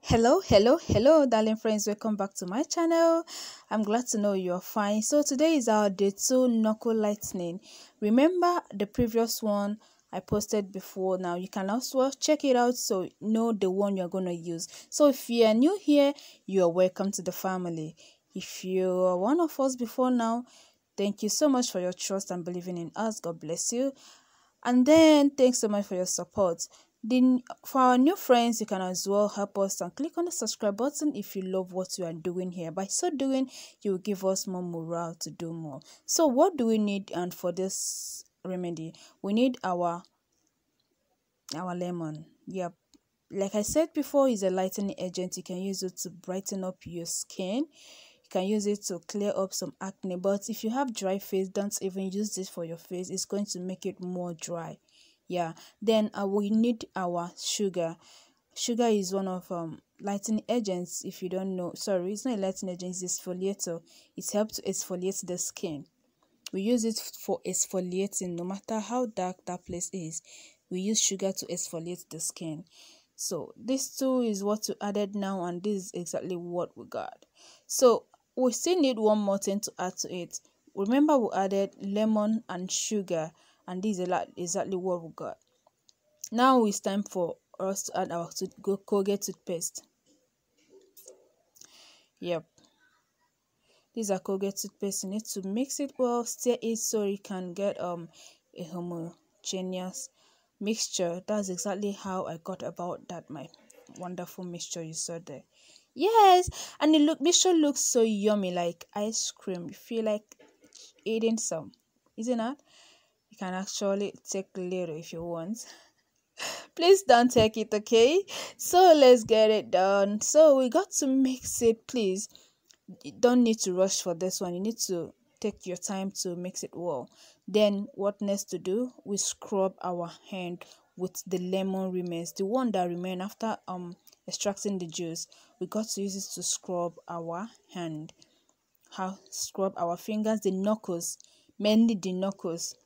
Hello darling friends, welcome back to my channel. I'm glad to know you're fine. So today is our day 2 knuckle lightening. Remember the previous one I posted before. Now you can also check it out so know the one you're going to use. So if you are new here, you're welcome to the family. If you're one of us before now, thank you so much for your trust and believing in us. God bless you. And then thanks so much for your support. Then for our new friends, you can as well help us and click on the subscribe button if you love what you are doing here. By so doing, you will give us more morale to do more. So what do we need? And for this remedy, we need our lemon. Yep, like I said before, is a lightening agent. You can use it to brighten up your skin. You can use it to clear up some acne, but if you have dry face, don't even use this for your face. It's going to make it more dry. Yeah, then we need our sugar. Sugar is one of lightening agents. If you don't know, sorry, it's not a lightening agent, it's exfoliator. It helps to exfoliate the skin. We use it for exfoliating. No matter how dark that place is, we use sugar to exfoliate the skin. So this too is what we added now, and this is exactly what we got. So we still need one more thing to add to it. Remember, we added lemon and sugar, and this is exactly what we got. Now it's time for us to add our Colgate toothpaste. Yep, these are Colgate toothpaste. You need to mix it well, stir it so you can get a homogeneous mixture. That's exactly how I got about that, my wonderful mixture you saw there. Yes, and the mixture looks so yummy, like ice cream. You feel like eating some, isn't it? You can actually take a little if you want. Please don't take it, okay? So let's get it done. So we got to mix it. Please, you don't need to rush for this one. You need to take your time to mix it well. Then what next to do? We scrub our hand with the lemon remains, the one that remain after extracting the juice. We got to use it to scrub our hand. How scrub our fingers, the knuckles, mainly the knuckles.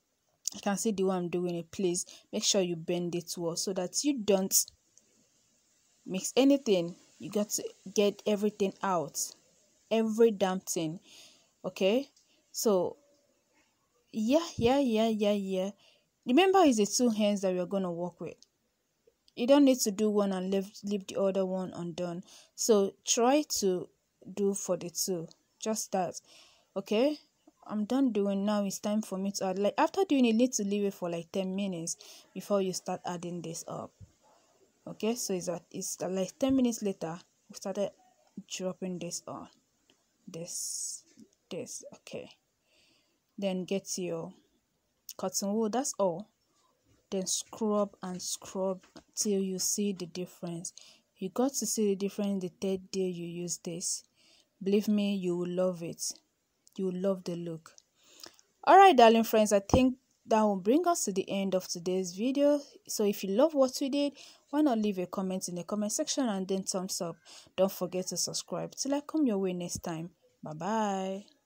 You can see the way I'm doing it. Please make sure you bend it well so that you don't mix anything. You got to get everything out, every damn thing. Okay, so yeah. Remember, it's the two hands that we're gonna work with. You don't need to do one and leave the other one undone. So try to do for the two, just that. Okay, I'm done doing. Now it's time for me to add. Like after doing it, you need to leave it for like 10 minutes before you start adding this up. Okay, so it's like 10 minutes later we started dropping this on. This. Okay, then get your cotton wool. That's all. Then scrub and scrub till you see the difference. You got to see the difference the third day you use this. Believe me, you will love it. You will love the look. Alright, darling friends, I think that will bring us to the end of today's video. So if you love what we did, why not leave a comment in the comment section and then thumbs up. Don't forget to subscribe till I come your way next time. Bye bye.